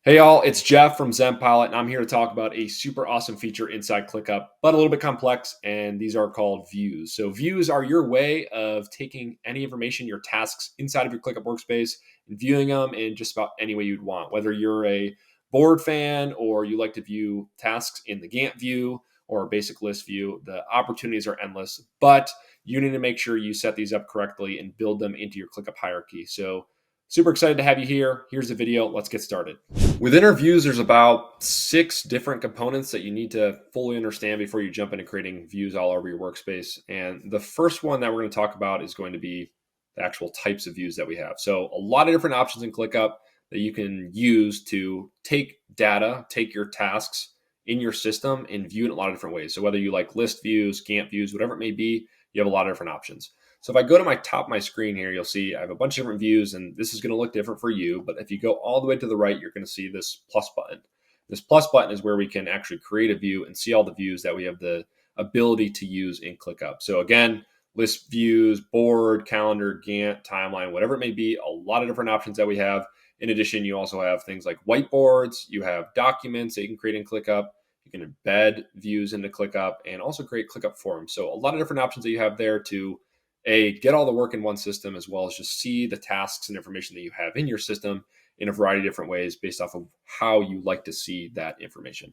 Hey y'all, it's Jeff from ZenPilot, and I'm here to talk about a super awesome feature inside ClickUp, but a little bit complex, and these are called views. So views are your way of taking any information, your tasks inside of your ClickUp workspace and viewing them in just about any way you'd want, whether you're a board fan or you like to view tasks in the Gantt view or a basic list view. The opportunities are endless, but you need to make sure you set these up correctly and build them into your ClickUp hierarchy. So super excited to have you here. Here's the video. Let's get started. Within our views, there's about 6 different components that you need to fully understand before you jump into creating views all over your workspace. And the first one that we're going to talk about is going to be the actual types of views that we have. So a lot of different options in ClickUp that you can use to take data, take your tasks in your system and view it in a lot of different ways. So whether you like list views, Gantt views, whatever it may be, you have a lot of different options. So if I go to my top of my screen here, you'll see I have a bunch of different views, and this is going to look different for you. But if you go all the way to the right, you're going to see this plus button. This plus button is where we can actually create a view and see all the views that we have the ability to use in ClickUp. So again, list views, board, calendar, Gantt, timeline, whatever it may be, a lot of different options that we have. In addition, you also have things like whiteboards. You have documents that you can create in ClickUp. You can embed views into ClickUp and also create ClickUp forms. So a lot of different options that you have there to get all the work in one system, as well as just see the tasks and information that you have in your system in a variety of different ways based off of how you like to see that information.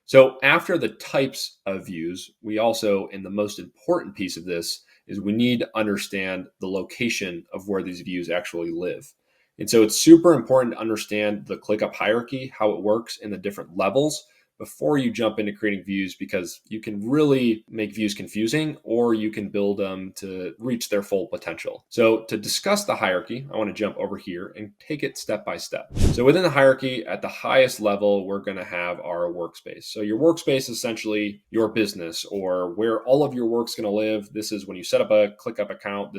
So after the types of views, we also, and the most important piece of this, is we need to understand the location of where these views actually live. And so it's super important to understand the ClickUp hierarchy, how it works in the different levels before you jump into creating views, because you can really make views confusing, or you can build them to reach their full potential. So to discuss the hierarchy, I want to jump over here and take it step by step. So within the hierarchy, at the highest level, we're going to have our workspace. So your workspace is essentially your business, or where all of your work's going to live. This is when you set up a ClickUp account,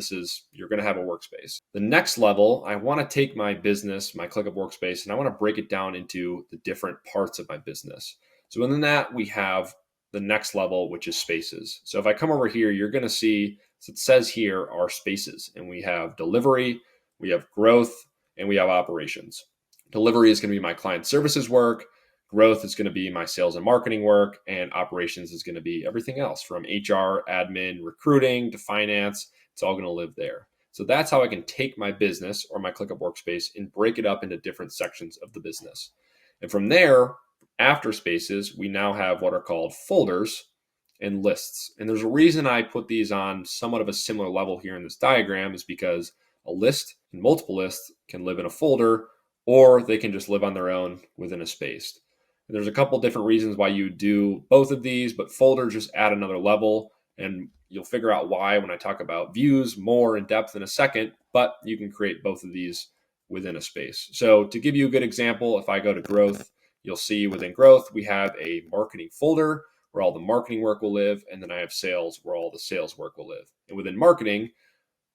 you're going to have a workspace. The next level, I want to take my business, my ClickUp workspace, and I want to break it down into the different parts of my business. So within that, we have the next level, which is spaces. So if I come over here, you're going to see, so it says here are spaces, and we have delivery, we have growth, and we have operations. Delivery is going to be my client services work. Growth is going to be my sales and marketing work, and operations is going to be everything else from HR, admin, recruiting to finance. It's all going to live there. So that's how I can take my business or my ClickUp workspace and break it up into different sections of the business. And from there, after spaces, we now have what are called folders and lists. And there's a reason I put these on somewhat of a similar level here in this diagram, is because a list and multiple lists can live in a folder, or they can just live on their own within a space. And there's a couple different reasons why you do both of these, but folders just add another level, and you'll figure out why when I talk about views more in depth in a second, but you can create both of these within a space. So to give you a good example, if I go to growth, you'll see within growth, we have a marketing folder where all the marketing work will live. And then I have sales where all the sales work will live. And within marketing,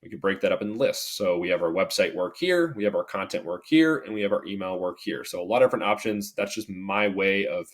we can break that up in lists. So we have our website work here, we have our content work here, and we have our email work here. So a lot of different options. That's just my way of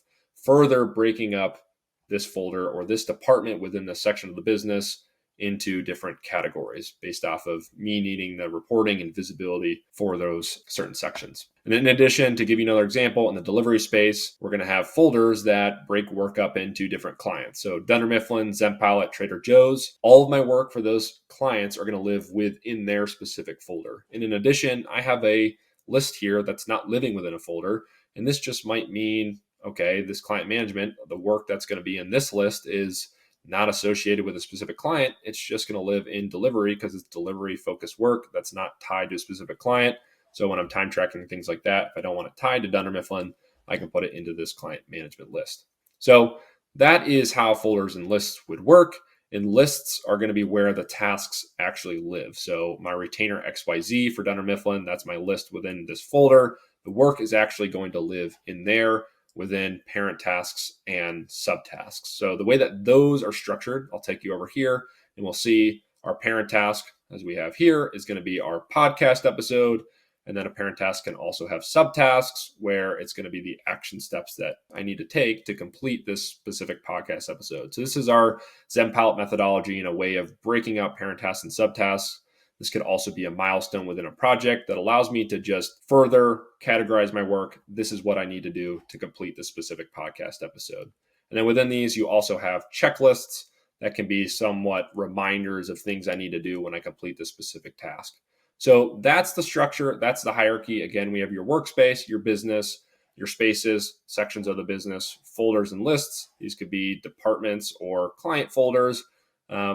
further breaking up this folder or this department within the section of the business into different categories based off of me needing the reporting and visibility for those certain sections. And in addition, to give you another example, in the delivery space, we're going to have folders that break work up into different clients. So Dunder Mifflin, ZenPilot, Trader Joe's, all of my work for those clients are going to live within their specific folder. And in addition, I have a list here that's not living within a folder. And this just might mean, okay, this client management, the work that's going to be in this list is not associated with a specific client. It's just going to live in delivery because it's delivery focused work that's not tied to a specific client. So when I'm time tracking things like that, if I don't want it tied to Dunder Mifflin, I can put it into this client management list. So that is how folders and lists would work. And lists are going to be where the tasks actually live. So my retainer XYZ for Dunder Mifflin, that's my list within this folder. The work is actually going to live in there within parent tasks and subtasks. So the way that those are structured, I'll take you over here and we'll see our parent task, as we have here, is going to be our podcast episode. And then a parent task can also have subtasks where it's going to be the action steps that I need to take to complete this specific podcast episode. So this is our ZenPilot methodology in a way of breaking out parent tasks and subtasks. This could also be a milestone within a project that allows me to just further categorize my work. This is what I need to do to complete this specific podcast episode. And then within these, you also have checklists that can be somewhat reminders of things I need to do when I complete this specific task. So that's the structure. That's the hierarchy. Again, we have your workspace, your business, your spaces, sections of the business, folders and lists. These could be departments or client folders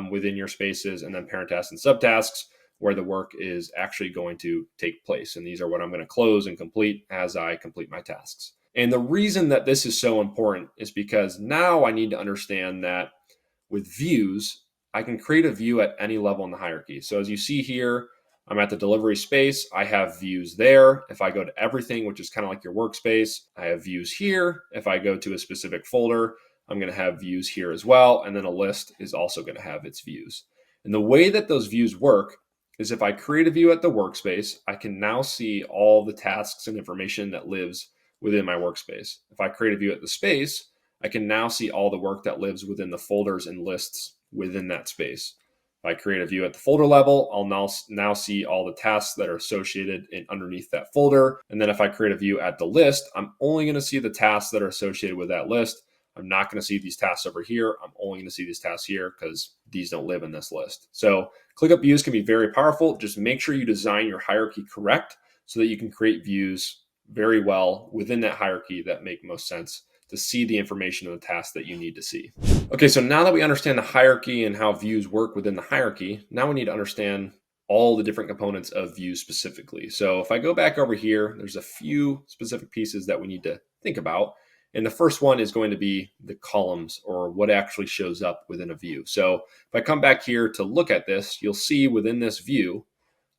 within your spaces, and then parent tasks and subtasks where the work is actually going to take place. And these are what I'm going to close and complete as I complete my tasks. And the reason that this is so important is because now I need to understand that with views, I can create a view at any level in the hierarchy. So as you see here, I'm at the delivery space. I have views there. If I go to everything, which is kind of like your workspace, I have views here. If I go to a specific folder, I'm going to have views here as well. And then a list is also going to have its views. And the way that those views work is if I create a view at the workspace, I can now see all the tasks and information that lives within my workspace. If I create a view at the space, I can now see all the work that lives within the folders and lists within that space. If I create a view at the folder level, I'll now see all the tasks that are associated in underneath that folder. And then if I create a view at the list, I'm only going to see the tasks that are associated with that list. I'm not going to see these tasks over here. I'm only going to see these tasks here because these don't live in this list. So ClickUp Views can be very powerful. Just make sure you design your hierarchy correct so that you can create views very well within that hierarchy that make most sense to see the information of the tasks that you need to see. Okay, so now that we understand the hierarchy and how views work within the hierarchy, now we need to understand all the different components of views specifically. So if I go back over here, there's a few specific pieces that we need to think about. And the first one is going to be the columns, or what actually shows up within a view. So if I come back here to look at this, you'll see within this view,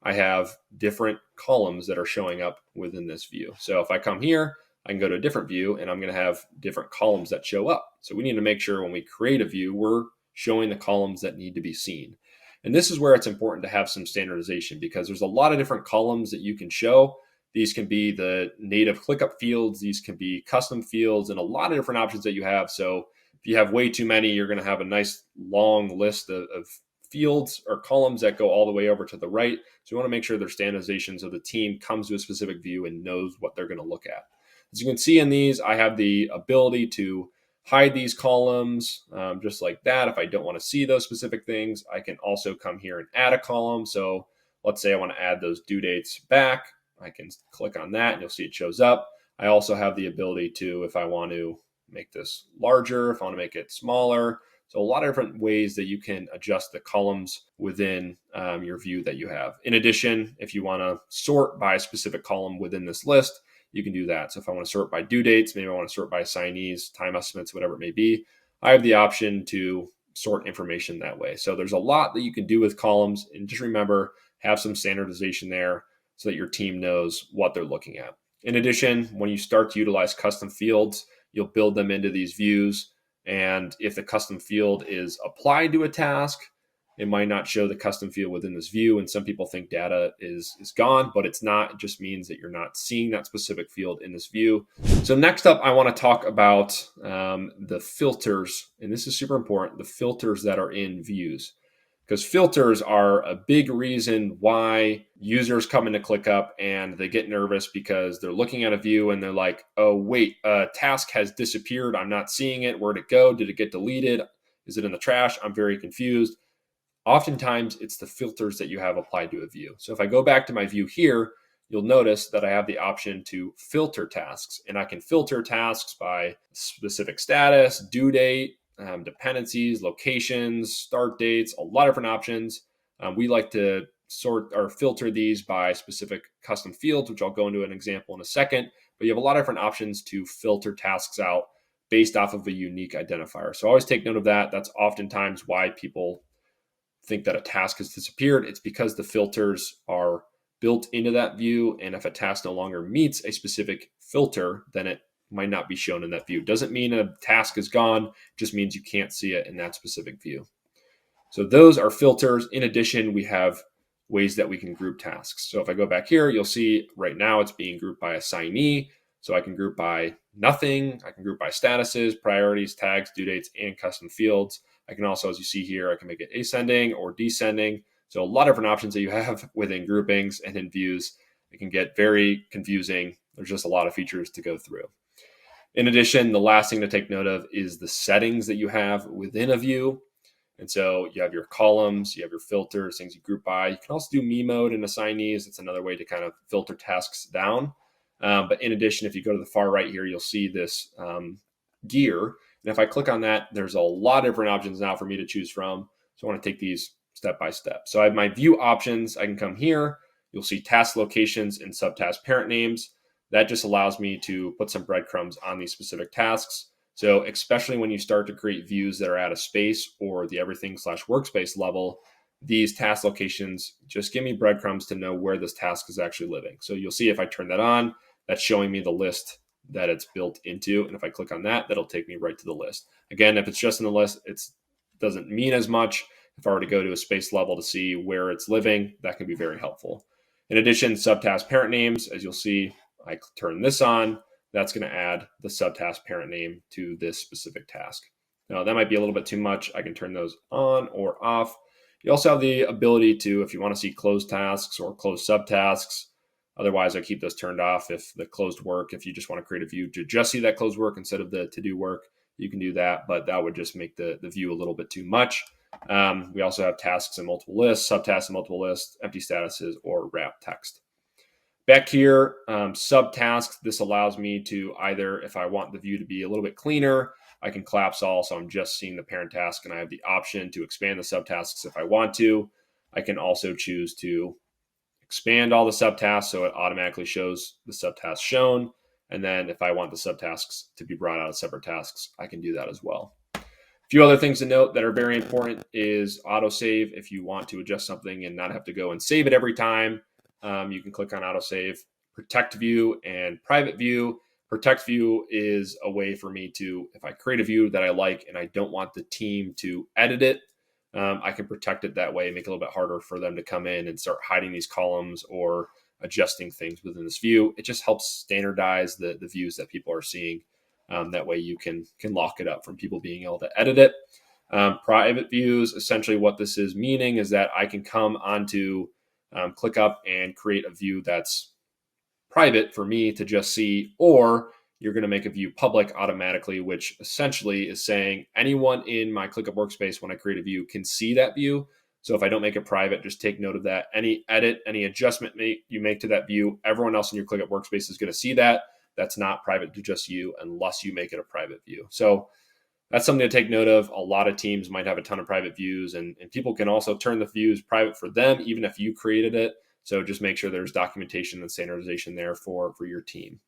I have different columns that are showing up within this view. So if I come here, I can go to a different view and I'm going to have different columns that show up. So we need to make sure when we create a view, we're showing the columns that need to be seen. And this is where it's important to have some standardization, because there's a lot of different columns that you can show. These can be the native ClickUp fields. These can be custom fields, and a lot of different options that you have. So if you have way too many, you're going to have a nice long list of fields or columns that go all the way over to the right. So you want to make sure there's standardization so the team comes to a specific view and knows what they're going to look at. As you can see in these, I have the ability to hide these columns just like that. If I don't want to see those specific things, I can also come here and add a column. So let's say I want to add those due dates back. I can click on that and you'll see it shows up. I also have the ability to, if I want to make this larger, if I want to make it smaller. So a lot of different ways that you can adjust the columns within your view that you have. In addition, if you want to sort by a specific column within this list, you can do that. So if I want to sort by due dates, maybe I want to sort by assignees, time estimates, whatever it may be, I have the option to sort information that way. So there's a lot that you can do with columns, and just remember, have some standardization there so that your team knows what they're looking at. In addition, when you start to utilize custom fields, you'll build them into these views. And if the custom field is applied to a task, it might not show the custom field within this view. And some people think data is gone, but it's not. It just means that you're not seeing that specific field in this view. So next up, I want to talk about the filters. And this is super important, the filters that are in views. Because filters are a big reason why users come into ClickUp and they get nervous because they're looking at a view and they're like, oh, wait, a task has disappeared. I'm not seeing it. Where'd it go? Did it get deleted? Is it in the trash? I'm very confused. Oftentimes, it's the filters that you have applied to a view. So if I go back to my view here, you'll notice that I have the option to filter tasks. And I can filter tasks by specific status, due date, dependencies, locations, start dates, a lot of different options. We like to sort or filter these by specific custom fields, which I'll go into an example in a second. But you have a lot of different options to filter tasks out based off of a unique identifier. So always take note of that. That's oftentimes why people think that a task has disappeared. It's because the filters are built into that view. And if a task no longer meets a specific filter, then it might not be shown in that view. Doesn't mean a task is gone, just means you can't see it in that specific view. So those are filters. In addition, we have ways that we can group tasks. So if I go back here, you'll see right now it's being grouped by assignee. So I can group by nothing. I can group by statuses, priorities, tags, due dates, and custom fields. I can also, as you see here, I can make it ascending or descending. So a lot of different options that you have within groupings and in views. It can get very confusing. There's just a lot of features to go through. In addition, the last thing to take note of is the settings that you have within a view. And so you have your columns, you have your filters, things you group by. You can also do me mode and assignees. It's another way to kind of filter tasks down. But in addition, if you go to the far right here, you'll see this gear. And if I click on that, there's a lot of different options now for me to choose from. So I want to take these step by step. So I have my view options. I can come here. You'll see task locations and subtask parent names. That just allows me to put some breadcrumbs on these specific tasks. So especially when you start to create views that are out of space or the everything/workspace level, these task locations just give me breadcrumbs to know where this task is actually living. So you'll see if I turn that on, that's showing me the list that it's built into. And if I click on that, that'll take me right to the list. Again, if it's just in the list, it doesn't mean as much. If I were to go to a space level to see where it's living, that can be very helpful. In addition, subtask parent names, as you'll see, I turn this on, that's going to add the subtask parent name to this specific task. Now, that might be a little bit too much. I can turn those on or off. You also have the ability to, if you want to see closed tasks or closed subtasks, otherwise I keep those turned off. If the closed work, if you just want to create a view to just see that closed work instead of the to-do work, you can do that, but that would just make the view a little bit too much. We also have tasks in multiple lists, subtasks in multiple lists, empty statuses, or wrap text. Back here, subtasks, this allows me to either, if I want the view to be a little bit cleaner, I can collapse all, so I'm just seeing the parent task, and I have the option to expand the subtasks if I want to. I can also choose to expand all the subtasks, so it automatically shows the subtasks shown. And then if I want the subtasks to be brought out as separate tasks, I can do that as well. A few other things to note that are very important is autosave. If you want to adjust something and not have to go and save it every time, you can click on autosave. Protect view and private view. Protect view is a way for me to, if I create a view that I like and I don't want the team to edit it, I can protect it that way, make it a little bit harder for them to come in and start hiding these columns or adjusting things within this view. It just helps standardize the views that people are seeing. That way you can lock it up from people being able to edit it. Private views, essentially what this is meaning is that I can come onto ClickUp and create a view that's private for me to just see, or you're going to make a view public automatically, which essentially is saying anyone in my ClickUp workspace, when I create a view, can see that view. So if I don't make it private, just take note of that. Any edit, any adjustment you make to that view, everyone else in your ClickUp workspace is going to see that. That's not private to just you unless you make it a private view. So that's something to take note of. A lot of teams might have a ton of private views, and people can also turn the views private for them, even if you created it. So just make sure there's documentation and standardization there for your team.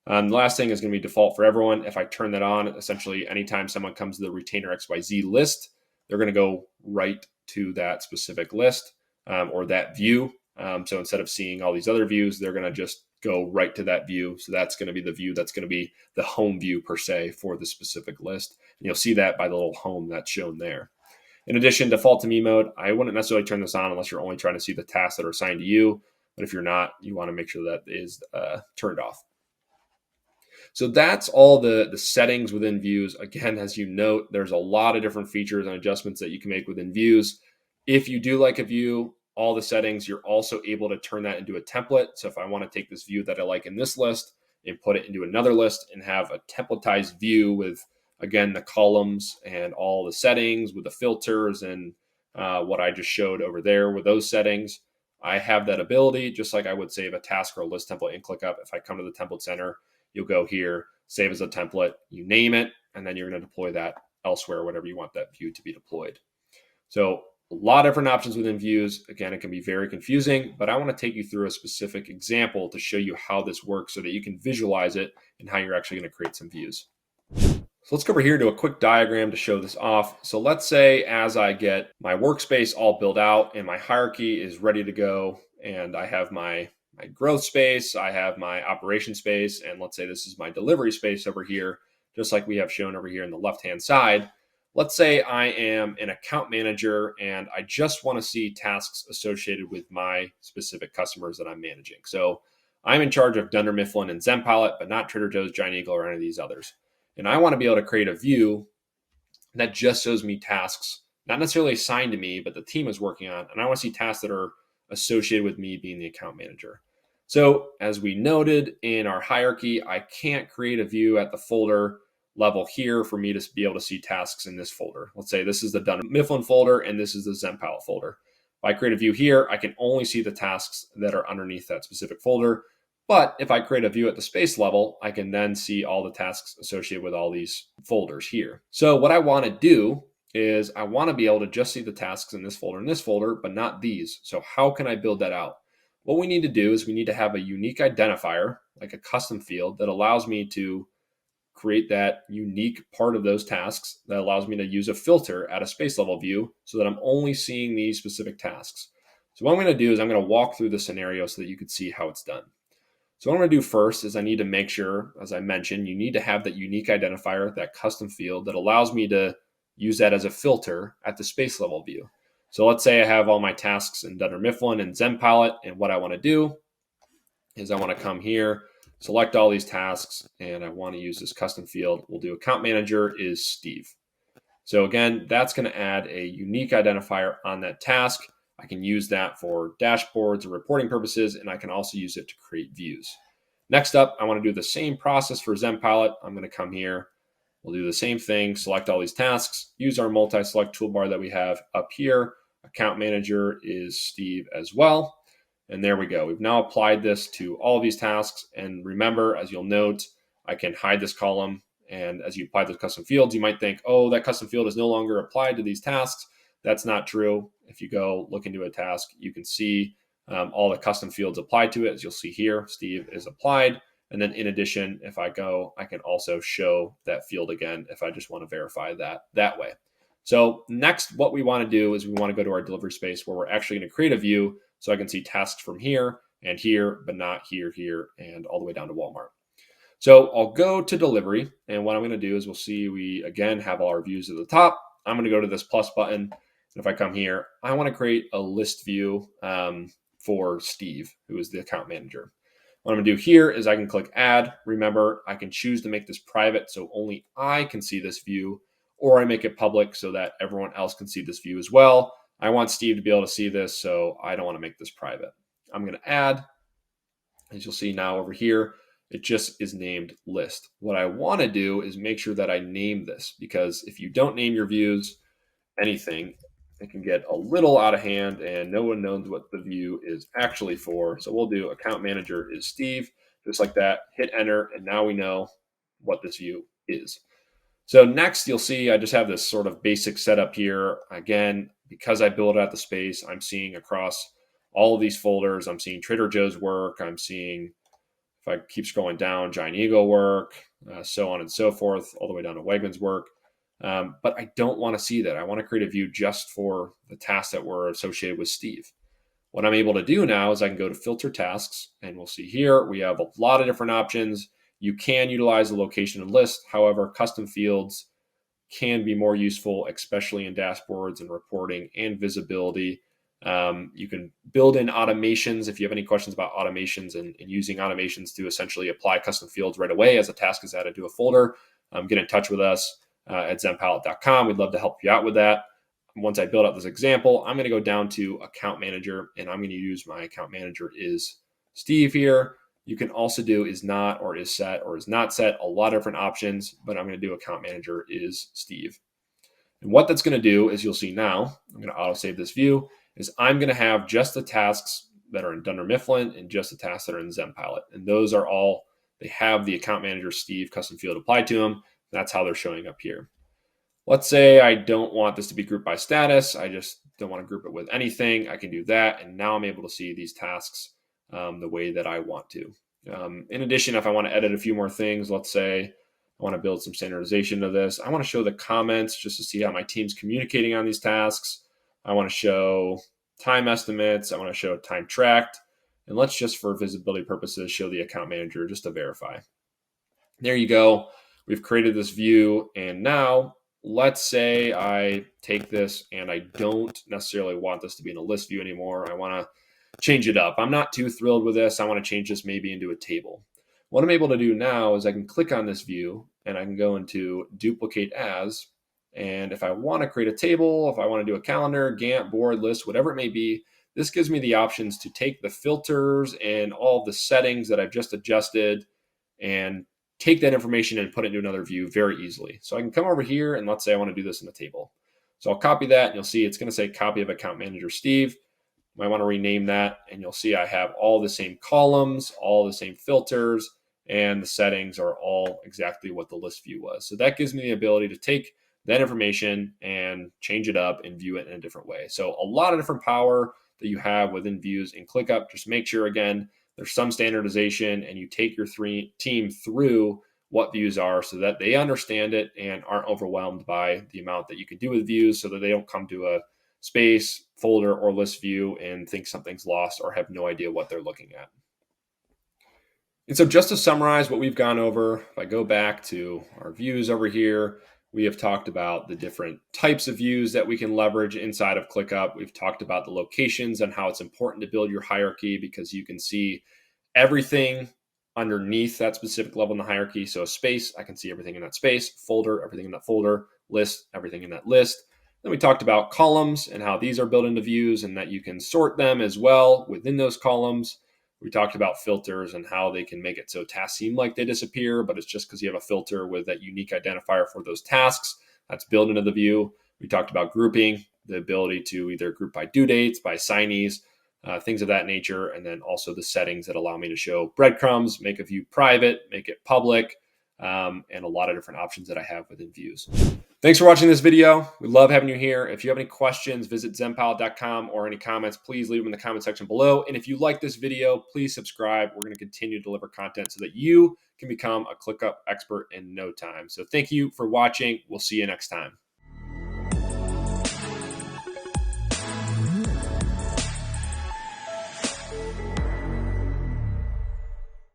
The last thing is going to be default for everyone. If I turn that on, essentially anytime someone comes to the retainer XYZ list, they're going to go right to that specific list or that view. So instead of seeing all these other views, they're going to just go right to that view. So that's going to be the view that's going to be the home view per se for the specific list. And you'll see that by the little home that's shown there. In addition, default to me mode, I wouldn't necessarily turn this on unless you're only trying to see the tasks that are assigned to you. But if you're not, you want to make sure that is turned off. So that's all the settings within views. Again, as you note, there's a lot of different features and adjustments that you can make within views. If you do like a view, all the settings, you're also able to turn that into a template. So if I want to take this view that I like in this list and put it into another list and have a templatized view with, again, the columns and all the settings with the filters and what I just showed over there with those settings, I have that ability, just like I would save a task or a list template in ClickUp. If I come to the template center, you'll go here, save as a template, you name it, and then you're going to deploy that elsewhere, wherever you want that view to be deployed. So a lot of different options within views. Again, it can be very confusing, but I want to take you through a specific example to show you how this works so that you can visualize it and how you're actually going to create some views. So let's go over here to a quick diagram to show this off. So let's say as I get my workspace all built out and my hierarchy is ready to go, and I have my growth space, I have my operation space, and let's say this is my delivery space over here, just like we have shown over here in the left-hand side. Let's say I am an account manager and I just want to see tasks associated with my specific customers that I'm managing. So I'm in charge of Dunder Mifflin and ZenPilot, but not Trader Joe's, Giant Eagle, or any of these others. And I want to be able to create a view that just shows me tasks not necessarily assigned to me, but the team is working on. And I want to see tasks that are associated with me being the account manager. So as we noted in our hierarchy, I can't create a view at the folder level here for me to be able to see tasks in this folder. Let's say this is the Dunder Mifflin folder and this is the ZenPilot folder. If I create a view here, I can only see the tasks that are underneath that specific folder. But if I create a view at the space level, I can then see all the tasks associated with all these folders here. So what I want to do is I want to be able to just see the tasks in this folder, but not these. So how can I build that out? What we need to do is we need to have a unique identifier, like a custom field that allows me to create that unique part of those tasks that allows me to use a filter at a space level view so that I'm only seeing these specific tasks. So what I'm going to do is I'm going to walk through the scenario so that you can see how it's done. So what I'm going to do first is I need to make sure, as I mentioned, you need to have that unique identifier, that custom field that allows me to use that as a filter at the space level view. So let's say I have all my tasks in Dunder Mifflin and ZenPilot, and what I want to do is I want to come here, select all these tasks, and I want to use this custom field. We'll do account manager is Steve. So again, that's going to add a unique identifier on that task. I can use that for dashboards or reporting purposes, and I can also use it to create views. Next up, I want to do the same process for ZenPilot. I'm going to come here. We'll do the same thing, select all these tasks, use our multi-select toolbar that we have up here. Account manager is Steve as well. And there we go. We've now applied this to all of these tasks. And remember, as you'll note, I can hide this column. And as you apply those custom fields, you might think, oh, that custom field is no longer applied to these tasks. That's not true. If you go look into a task, you can see all the custom fields applied to it. As you'll see here, Steve is applied. And then in addition, if I go, I can also show that field again if I just want to verify that way. So next, what we want to do is we want to go to our delivery space where we're actually going to create a view so I can see tasks from here and here, but not here, here, and all the way down to Walmart. So I'll go to delivery. And what I'm going to do is we'll see we, again, have all our views at the top. I'm going to go to this plus button. And if I come here, I want to create a list view for Steve, who is the account manager. What I'm going to do here is I can click add. Remember, I can choose to make this private so only I can see this view, or I make it public so that everyone else can see this view as well. I want Steve to be able to see this, so I don't want to make this private. I'm going to add. As you'll see now over here, it just is named list. What I want to do is make sure that I name this, because if you don't name your views anything, it can get a little out of hand and no one knows what the view is actually for. So we'll do account manager is Steve, just like that, hit enter, and now we know what this view is. So next you'll see I just have this sort of basic setup here. Again, because I built out the space, I'm seeing across all of these folders, I'm seeing Trader Joe's work, I'm seeing, if I keep scrolling down, Giant Eagle work, so on and so forth, all the way down to Wegmans work. But I don't want to see that. I want to create a view just for the tasks that were associated with Steve. What I'm able to do now is I can go to filter tasks, and we'll see here we have a lot of different options. You can utilize the location and list. However, custom fields can be more useful, especially in dashboards and reporting and visibility. You can build in automations if you have any questions about automations and using automations to essentially apply custom fields right away as a task is added to a folder. Get in touch with us at ZenPilot.com. We'd love to help you out with that. Once I build out this example, I'm going to go down to account manager, and I'm going to use my account manager is Steve here. You can also do is not or is set or is not set, a lot of different options, but I'm going to do account manager is Steve. And what that's going to do is you'll see now, I'm going to auto save this view, is I'm going to have just the tasks that are in Dunder Mifflin and just the tasks that are in ZenPilot. And those are all, they have the account manager Steve custom field applied to them. That's how they're showing up here. Let's say I don't want this to be grouped by status. I just don't want to group it with anything. I can do that. And now I'm able to see these tasks the way that I want to. In addition, if I want to edit a few more things, let's say I want to build some standardization to this. I want to show the comments just to see how my team's communicating on these tasks. I want to show time estimates. I want to show time tracked. And let's just, for visibility purposes, show the account manager just to verify. There you go. We've created this view. And now let's say I take this and I don't necessarily want this to be in a list view anymore. I want to change it up. I'm not too thrilled with this. I want to change this maybe into a table. What I'm able to do now is I can click on this view and I can go into duplicate as, And if I want to create a table, if I want to do a calendar, Gantt, board, list, whatever it may be, this gives me the options to take the filters and all of the settings that I've just adjusted and take that information and put it into another view very easily. So I can come over here and let's say I want to do this in a table. So I'll copy that and you'll see it's going to say copy of account manager Steve. Might want to rename that and you'll see I have all the same columns, all the same filters, and the settings are all exactly what the list view was. So that gives me the ability to take that information and change it up and view it in a different way. So a lot of different power that you have within views in ClickUp. Just make sure, again, there's some standardization and you take your team through what views are so that they understand it and aren't overwhelmed by the amount that you can do with views, so that they don't come to a space, folder, or list view and think something's lost or have no idea what they're looking at. And so just to summarize what we've gone over, if I go back to our views over here, we have talked about the different types of views that we can leverage inside of ClickUp. We've talked about the locations and how it's important to build your hierarchy because you can see everything underneath that specific level in the hierarchy. So a space, I can see everything in that space, folder, everything in that folder, list, everything in that list. Then we talked about columns and how these are built into views and that you can sort them as well within those columns. We talked about filters and how they can make it so tasks seem like they disappear, but it's just because you have a filter with that unique identifier for those tasks that's built into the view. We talked about grouping, the ability to either group by due dates, by signees, things of that nature, and then also the settings that allow me to show breadcrumbs, make a view private, make it public, and a lot of different options that I have within views. Thanks for watching this video. We love having you here. If you have any questions, visit ZenPilot.com, or any comments, please leave them in the comment section below. And if you like this video, please subscribe. We're going to continue to deliver content so that you can become a ClickUp expert in no time. So thank you for watching. We'll see you next time.